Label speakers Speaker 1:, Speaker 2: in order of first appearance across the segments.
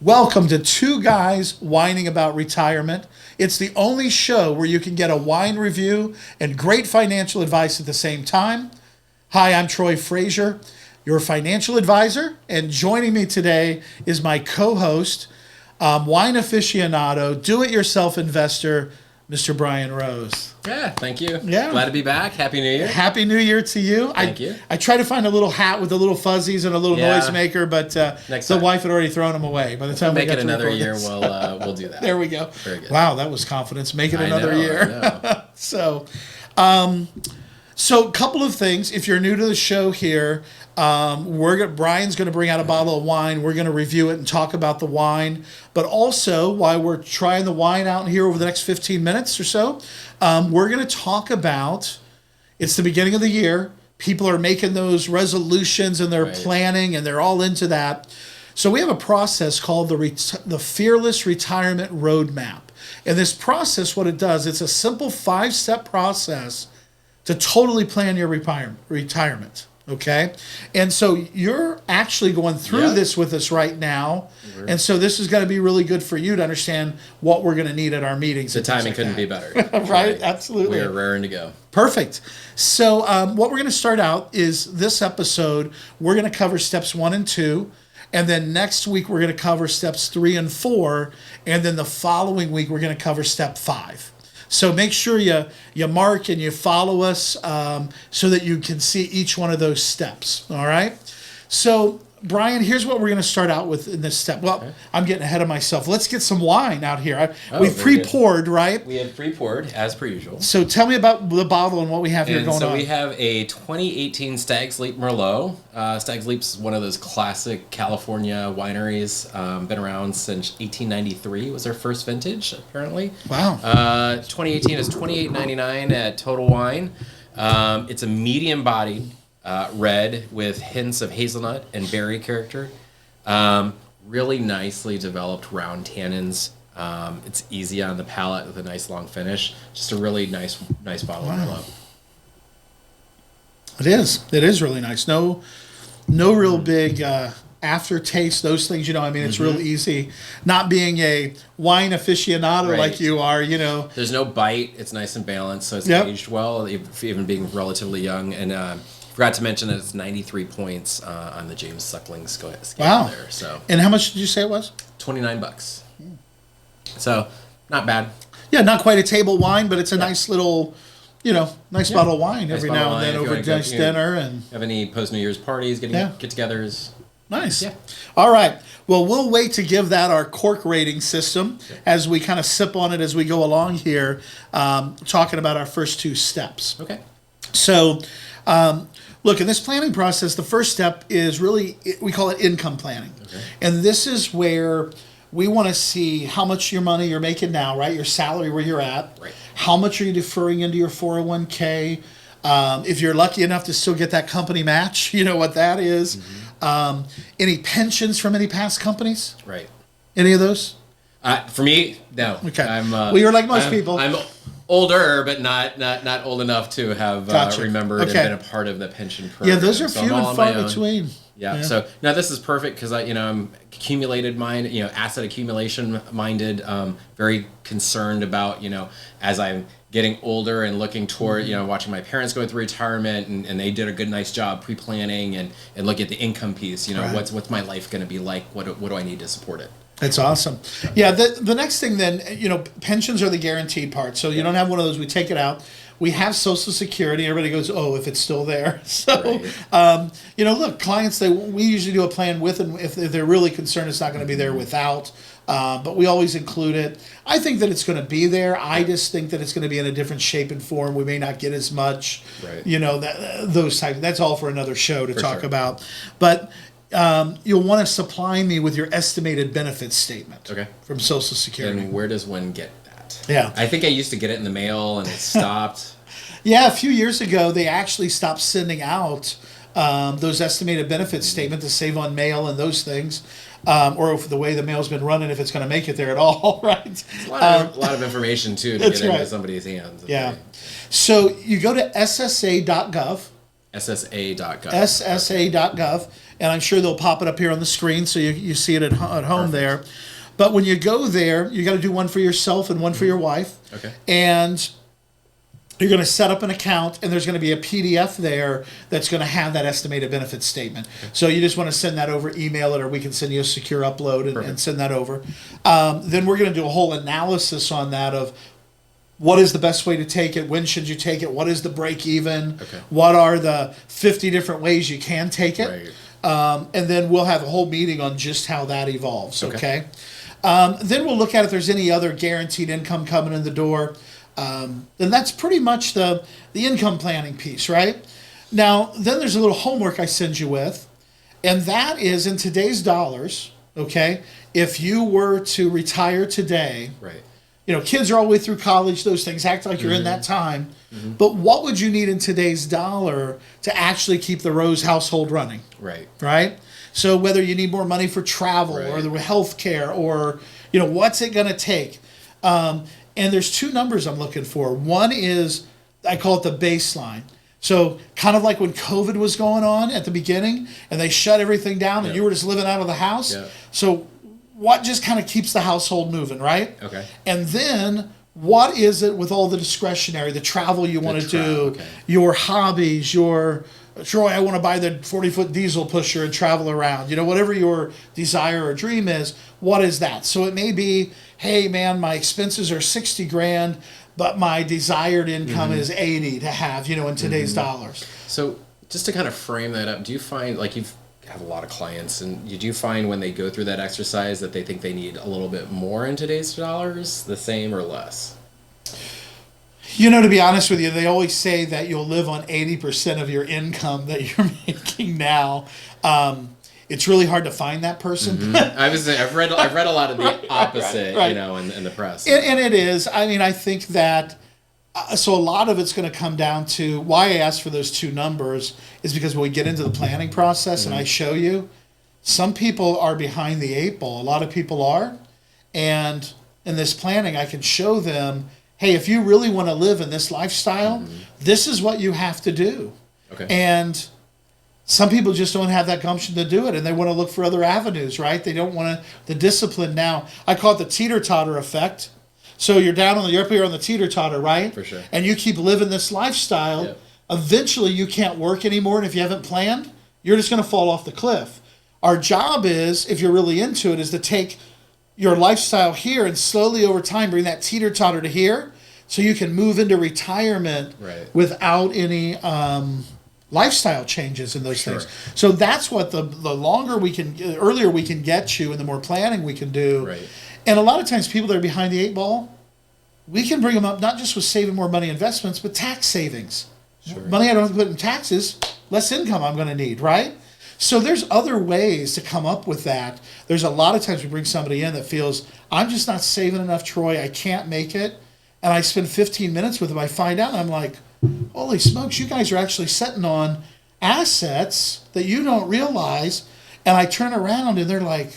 Speaker 1: Welcome to Two Guys Whining About Retirement. It's the only show where you can get a wine review and great financial advice at the same time. Hi, I'm Troy Frazier, your financial advisor, and joining me today is my co-host, wine aficionado, do-it-yourself investor, Mr. Bryan Rose.
Speaker 2: Yeah, thank you.
Speaker 1: Yeah.
Speaker 2: Glad to be back. Happy New Year.
Speaker 1: Happy New Year to you.
Speaker 2: Thank you.
Speaker 1: I tried to find a little hat with the little fuzzies and a little
Speaker 2: Yeah.
Speaker 1: noisemaker, but
Speaker 2: Next
Speaker 1: the
Speaker 2: time.
Speaker 1: wife had already thrown them away. By the time
Speaker 2: Make
Speaker 1: we got
Speaker 2: it
Speaker 1: to
Speaker 2: another
Speaker 1: record
Speaker 2: year,
Speaker 1: this.
Speaker 2: we'll do that.
Speaker 1: There we go.
Speaker 2: Very good.
Speaker 1: Wow, that was confidence. Make it
Speaker 2: I
Speaker 1: another
Speaker 2: know,
Speaker 1: year.
Speaker 2: I know.
Speaker 1: So a couple of things. If you're new to the show here, Brian's going to bring out a bottle of wine. We're going to review it and talk about the wine. But also, while we're trying the wine out here over the next 15 minutes or so, we're going to talk about, it's the beginning of the year. People are making those resolutions and they're planning and they're all into that. So we have a process called the Fearless Retirement Roadmap. And this process, what it does, it's a simple 5-step process to totally plan your retirement. Okay? And so you're actually going through this with us right now. And so this is going to be really good for you to understand what we're going to need at our meetings.
Speaker 2: The timing couldn't be better.
Speaker 1: Right? Absolutely.
Speaker 2: We're raring to go.
Speaker 1: Perfect. So what we're going to start out is this episode, we're going to cover steps 1 and 2. And then next week, we're going to cover steps 3 and 4. And then the following week, we're going to cover step 5. So make sure you mark and you follow us so that you can see each one of those steps. All right? So, Bryan, here's what we're going to start out with in this step. Well, I'm getting ahead of myself. Let's get some wine out here. We've pre-poured, right?
Speaker 2: We have pre-poured, as per usual.
Speaker 1: So tell me about the bottle and what we have here going on.
Speaker 2: So we have a 2018 Stag's Leap Merlot. Stag's Leap's one of those classic California wineries. Been around since 1893 was their first vintage, apparently.
Speaker 1: Wow.
Speaker 2: 2018 is $28.99 at Total Wine. It's a medium-bodied red with hints of hazelnut and berry character. Really nicely developed round tannins. It's easy on the palate with a nice long finish. Just a really nice bottle of Merlot.
Speaker 1: It is. It is really nice. No real big aftertaste, those things, I mean, it's real easy. Not being a wine aficionado like you are,
Speaker 2: There's no bite. It's nice and balanced, so it's aged well, even being relatively young. And forgot to mention that it's 93 points on the James Suckling scale there. So.
Speaker 1: And how much did you say it was?
Speaker 2: $29. So, not bad.
Speaker 1: Yeah, not quite a table wine, but it's a nice little, bottle of wine every now and then over nice dinner. And
Speaker 2: have any post-New Year's parties, get-togethers.
Speaker 1: Nice.
Speaker 2: Yeah.
Speaker 1: All right. Well, we'll wait to give that our cork rating system as we kind of sip on it as we go along here, talking about our first 2 steps.
Speaker 2: Okay.
Speaker 1: So, look, in this planning process, the first step is really, we call it income planning. Okay. And this is where we want to see how much your money you're making now, right? Your salary, where you're at.
Speaker 2: Right.
Speaker 1: How much are you deferring into your 401k? If you're lucky enough to still get that company match, you know what that is. Any pensions from any past companies?
Speaker 2: Right.
Speaker 1: Any of those?
Speaker 2: For me, no.
Speaker 1: Okay. Well, you're like most people.
Speaker 2: I'm older, but not old enough to have remembered and been a part of the pension program.
Speaker 1: Yeah, those are few and far between.
Speaker 2: Yeah. So now this is perfect because I'm accumulated mind, asset accumulation minded, very concerned about, as I'm getting older and looking toward, watching my parents go through retirement and they did a nice job pre-planning and look at the income piece, what's my life going to be like? What do I need to support it?
Speaker 1: That's awesome. Yeah, the next thing then, pensions are the guaranteed part. So you don't have one of those, we take it out. We have Social Security. Everybody goes, oh, if it's still there. So, look, clients, we usually do a plan with, and if they're really concerned, it's not going to be there without. But we always include it. I think that it's going to be there. I just think that it's going to be in a different shape and form. We may not get as much, those types. That's all for another show to talk about. But you'll want to supply me with your estimated benefits statement from Social Security.
Speaker 2: And where does one get that?
Speaker 1: Yeah.
Speaker 2: I think I used to get it in the mail and it stopped.
Speaker 1: Yeah, a few years ago, they actually stopped sending out those estimated benefits statement to save on mail and those things. Or if the way the mail's been running, if it's going to make it there at all, right?
Speaker 2: It's a lot of information, too, to get into somebody's hands.
Speaker 1: Yeah. So you go to ssa.gov,
Speaker 2: SSA.gov.
Speaker 1: SSA.gov, and I'm sure they'll pop it up here on the screen so you see it at home there. But when you go there, you got to do one for yourself and one for your wife.
Speaker 2: Okay.
Speaker 1: And you're going to set up an account, and there's going to be a PDF there that's going to have that estimated benefit statement. Okay. So you just want to send that over, email it, or we can send you a secure upload and send that over. Then we're going to do a whole analysis on that of what is the best way to take it, when should you take it, what is the break even, what are the 50 different ways you can take it. Right. And then we'll have a whole meeting on just how that evolves, okay? Then we'll look at if there's any other guaranteed income coming in the door. Then that's pretty much the income planning piece, right? Now, then there's a little homework I send you with, and that is in today's dollars, okay? If you were to retire today,
Speaker 2: right.
Speaker 1: You know, kids are all the way through college, those things, act like you're in that time. But what would you need in today's dollar to actually keep the Rose household running?
Speaker 2: Right.
Speaker 1: Right? So whether you need more money for travel or the health care or, you know, what's it going to take? And there's two numbers I'm looking for. One is, I call it the baseline. So kind of like when COVID was going on at the beginning and they shut everything down and you were just living out of the house. Yeah. So what just kind of keeps the household moving, right?
Speaker 2: Okay.
Speaker 1: And then what is it with all the discretionary, the travel you want to do, your hobbies, your, Troy, I want to buy the 40-foot diesel pusher and travel around. You know, whatever your desire or dream is, what is that? So it may be, hey, man, my expenses are 60 grand, but my desired income is 80 to have, you know, in today's dollars.
Speaker 2: So just to kind of frame that up, do you find, like you have a lot of clients, and do you find when they go through that exercise that they think they need a little bit more in today's dollars, the same or less?
Speaker 1: You know, to be honest with you, they always say that you'll live on 80% of your income that you're making now. It's really hard to find that person.
Speaker 2: I've read a lot of the opposite,
Speaker 1: right.
Speaker 2: You know, in the press.
Speaker 1: And it is. I mean, I think that so a lot of it's going to come down to why I asked for those two numbers is because when we get into the planning process and I show you, some people are behind the eight ball. A lot of people are. And in this planning, I can show them, hey, if you really want to live in this lifestyle, this is what you have to do.
Speaker 2: Okay.
Speaker 1: And some people just don't have that gumption to do it, and they want to look for other avenues, right? They don't want the discipline now. I call it the teeter-totter effect. So you're up here on the teeter-totter, right?
Speaker 2: For sure.
Speaker 1: And you keep living this lifestyle. Yep. Eventually, you can't work anymore, and if you haven't planned, you're just going to fall off the cliff. Our job is, if you're really into it, is to take your lifestyle here and slowly over time bring that teeter-totter to here so you can move into retirement without any lifestyle changes and those things. So that's what the earlier we can get you and the more planning we can do.
Speaker 2: Right.
Speaker 1: And a lot of times people that are behind the eight ball, we can bring them up not just with saving more money investments, but tax savings. Money I don't have to put in taxes, less income I'm going to need, right? So there's other ways to come up with that. There's a lot of times we bring somebody in that feels, I'm just not saving enough, Troy, I can't make it. And I spend 15 minutes with them, I find out, and I'm like, holy smokes, you guys are actually sitting on assets that you don't realize. And I turn around and they're like,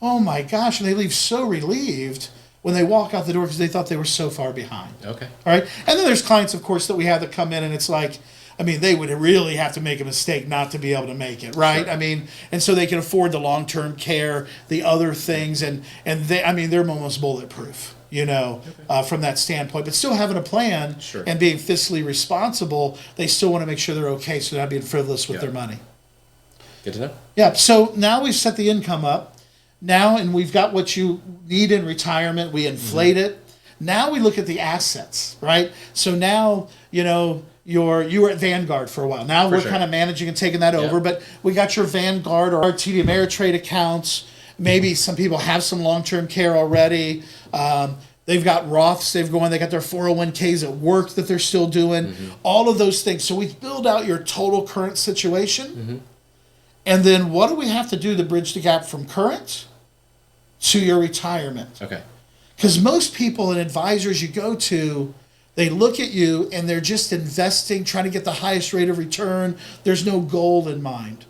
Speaker 1: oh my gosh, and they leave so relieved when they walk out the door because they thought they were so far behind.
Speaker 2: Okay.
Speaker 1: All right. And then there's clients, of course, that we have that come in and it's like, I mean, they would really have to make a mistake not to be able to make it, right? Sure. I mean, and so they can afford the long-term care, the other things, and they, I mean, they're almost bulletproof, you know, from that standpoint. But still having a plan and being fiscally responsible, they still want to make sure they're okay, so they're not being frivolous with their money.
Speaker 2: Good to know.
Speaker 1: Yeah. So now we've set the income up. Now, and we've got what you need in retirement. We inflate it. Now we look at the assets, right? So now, you know, you were at Vanguard for a while. Now we're kind of managing and taking that over, but we got your Vanguard or our TD Ameritrade accounts. Maybe some people have some long-term care already. They've got Roths they got their 401ks at work that they're still doing, all of those things. So we build out your total current situation. And then what do we have to do to bridge the gap from current to your retirement?
Speaker 2: Okay.
Speaker 1: Because most people and advisors you go to, they look at you and they're just investing, trying to get the highest rate of return. There's no goal in mind.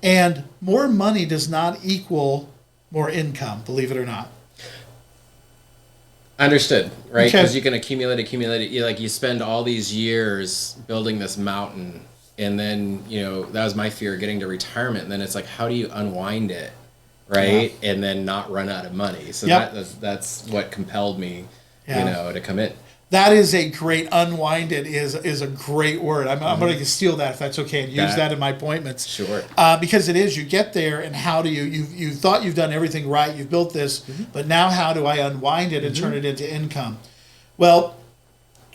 Speaker 1: And more money does not equal more income, believe it or not.
Speaker 2: Understood, right? Because you can accumulate. You spend all these years building this mountain, and then that was my fear getting to retirement. And then it's like, how do you unwind it, right? Yeah. And then not run out of money. So that's what compelled me, to come in.
Speaker 1: That is a great unwinded is a great word. I'm going to steal that if that's okay and use that in my appointments.
Speaker 2: Sure.
Speaker 1: Because it is, you get there and how do you thought you've done everything right, you've built this, but now how do I unwind it and turn it into income? Well,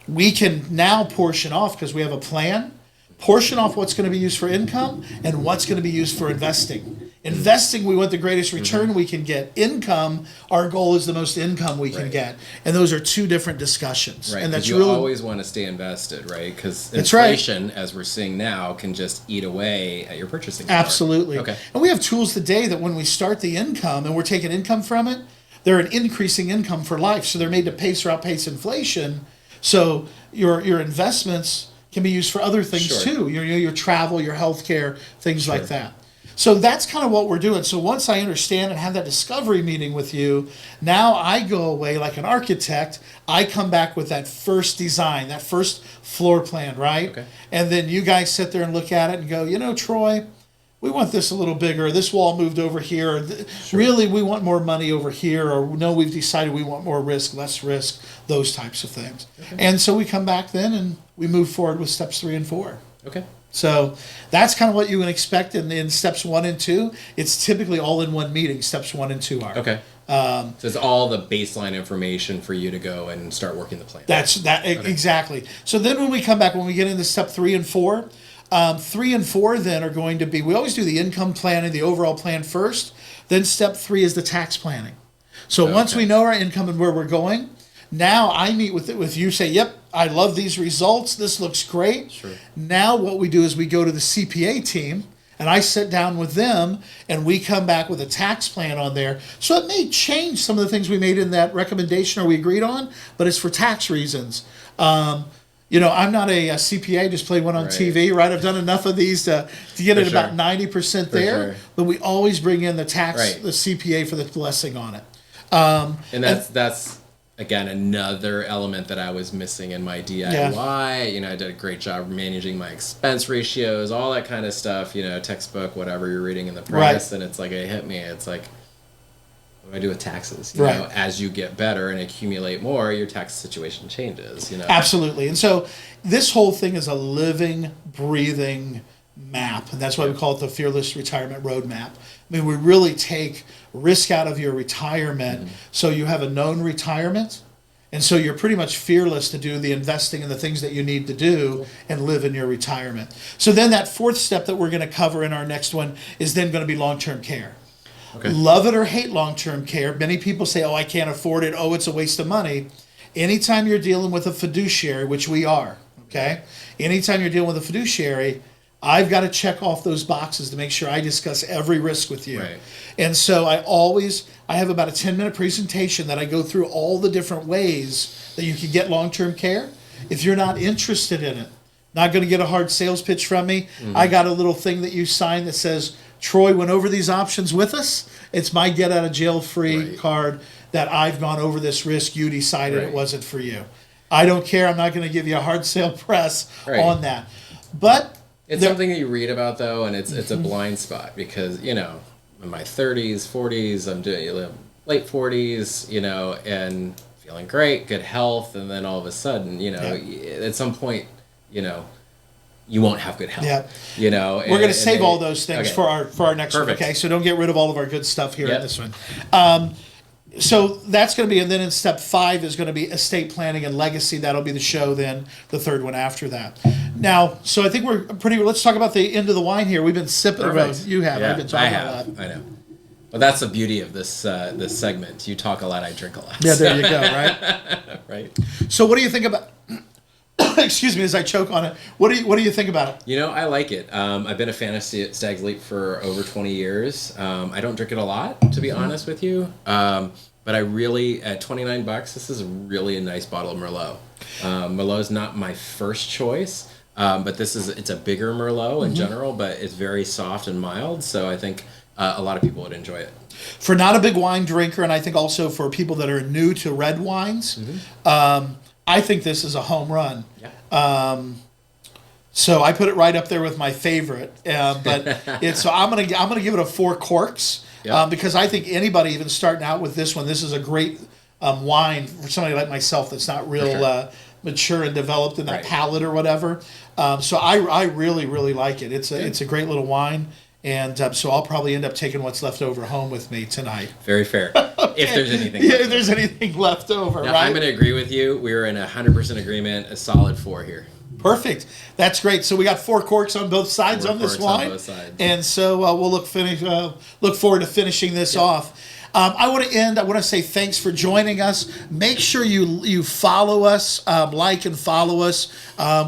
Speaker 1: we can now portion off because we have a plan. Portion off what's going to be used for income and what's going to be used for investing. Investing, we want the greatest return we can get. Income, our goal is the most income we can get. And those are two different discussions.
Speaker 2: Right,
Speaker 1: and that's
Speaker 2: you always want to stay invested, right? Because inflation, as we're seeing now, can just eat away at your purchasing power.
Speaker 1: Absolutely.
Speaker 2: Okay.
Speaker 1: And we have tools today that when we start the income and we're taking income from it, they're an increasing income for life. So they're made to pace or outpace inflation. So your investments can be used for other things too. Your travel, your healthcare, things like that. So that's kind of what we're doing. So once I understand and have that discovery meeting with you, now I go away like an architect. I come back with that first design, that first floor plan, right? Okay. And then you guys sit there and look at it and go, Troy, we want this a little bigger. This wall moved over here. Really, we want more money over here. Or no, we've decided we want more risk, less risk, those types of things. Okay. And so we come back then and we move forward with steps 3 and 4.
Speaker 2: Okay.
Speaker 1: So that's kind of what you would expect in steps 1 and 2. It's typically all in one meeting. Steps 1 and 2 are.
Speaker 2: Okay. So it's all the baseline information for you to go and start working the plan.
Speaker 1: Exactly. So then when we come back, when we get into step 3 and 4, 3 and 4 then are going to be, we always do the income planning, the overall plan first. Then step 3 is the tax planning. So once we know our income and where we're going, now I meet with you, say, yep, I love these results. This looks great. Sure. Now what we do is we go to the CPA team and I sit down with them and we come back with a tax plan on there. So it may change some of the things we made in that recommendation or we agreed on, but it's for tax reasons. I'm not a CPA, just play one on TV, right? I've done enough of these to get it about 90% there, but we always bring in the tax, the CPA for the blessing on it.
Speaker 2: And that's again, another element that I was missing in my DIY. I did a great job managing my expense ratios, all that kind of stuff, textbook, whatever you're reading in the press. And it's like, it hit me. It's like, what do I do with taxes? You know, as you get better and accumulate more, your tax situation changes,
Speaker 1: Absolutely. And so this whole thing is a living, breathing map. And that's why we call it the Fearless Retirement Roadmap. I mean, we really take risk out of your retirement so you have a known retirement. And so you're pretty much fearless to do the investing and the things that you need to do and live in your retirement. So then that fourth step that we're going to cover in our next one is then going to be long-term care. Okay. Love it or hate long-term care. Many people say, I can't afford it. It's a waste of money. Anytime you're dealing with a fiduciary, which we are, okay? Anytime you're dealing with a fiduciary, I've got to check off those boxes to make sure I discuss every risk with you. Right. And so I have about a 10-minute presentation that I go through all the different ways that you can get long-term care. If you're not interested in it, not going to get a hard sales pitch from me, I got a little thing that you sign that says, Troy went over these options with us. It's my get out of jail free card that I've gone over this risk. You decided it wasn't for you. I don't care. I'm not going to give you a hard sale press on that. But
Speaker 2: it's something that you read about, though, and it's a blind spot because, in my 30s, 40s, I'm doing late 40s, and feeling great, good health, and then all of a sudden, at some point, you won't have good health. Yeah.
Speaker 1: We're going to save all those things for our next one. Okay, so don't get rid of all of our good stuff here in this one. So that's going to be, and then in step 5 is going to be estate planning and legacy. That'll be the show then, the third one after that. Now, so I think let's talk about the end of the wine here. We've been sipping. You have. I've been talking a lot.
Speaker 2: I know. Well, that's the beauty of this this segment. You talk a lot, I drink a lot.
Speaker 1: Yeah, there you go, right?
Speaker 2: Right.
Speaker 1: So what do you think about... Excuse me as I choke on it. What do you think about it?
Speaker 2: I like it. I've been a fan of Stag's Leap for over 20 years. I don't drink it a lot, to be honest with you. But I really, at $29, this is really a nice bottle of Merlot. Merlot's not my first choice, but it's a bigger Merlot in general, but it's very soft and mild. So I think a lot of people would enjoy it.
Speaker 1: For not a big wine drinker, and I think also for people that are new to red wines, I think this is a home run. Yeah. So I put it right up there with my favorite. But so I'm gonna give it a 4 corks.
Speaker 2: Yep.
Speaker 1: Because I think anybody even starting out with this one, this is a great wine for somebody like myself that's not real
Speaker 2: sure.
Speaker 1: mature and developed in that
Speaker 2: Right.
Speaker 1: palate or whatever. So I really, really like it. It's a great little wine. And so I'll probably end up taking what's left over home with me tonight.
Speaker 2: Very fair. If there's anything.
Speaker 1: Yeah, if there's anything left over,
Speaker 2: No,
Speaker 1: right?
Speaker 2: I'm going to agree with you. We're in 100% agreement. A solid 4 here.
Speaker 1: Perfect. That's great. So we got 4 corks on both sides
Speaker 2: 4
Speaker 1: on this
Speaker 2: corks on
Speaker 1: wine.
Speaker 2: both sides.
Speaker 1: And so we'll look forward to finishing this off. I want to say thanks for joining us. Make sure you follow us, like and follow us.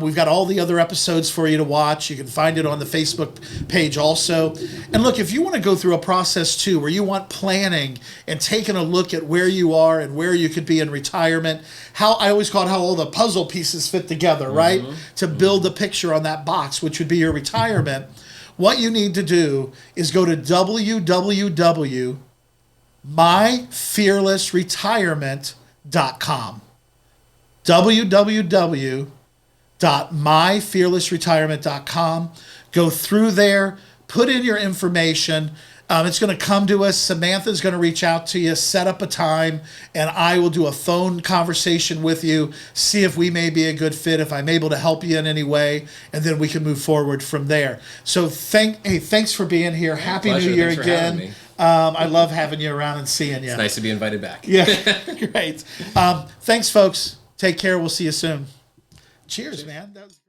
Speaker 1: We've got all the other episodes for you to watch. You can find it on the Facebook page also. And look, if you want to go through a process too, where you want planning and taking a look at where you are and where you could be in retirement, how I always call it how all the puzzle pieces fit together, right? To build a picture on that box, which would be your retirement. What you need to do is go to www.myfearlessretirement.com. www.myfearlessretirement.com. Go through there, put in your information. It's going to come to us. Samantha's going to reach out to you, set up a time, and I will do a phone conversation with you, see if we may be a good fit, if I'm able to help you in any way, and then we can move forward from there. So thanks for being here. Happy
Speaker 2: Pleasure.
Speaker 1: New Year
Speaker 2: Thanks for having
Speaker 1: again.
Speaker 2: me.
Speaker 1: I love having you around and seeing you.
Speaker 2: It's nice to be invited back.
Speaker 1: Yeah, great. Thanks, folks. Take care. We'll see you soon. Cheers, man. That was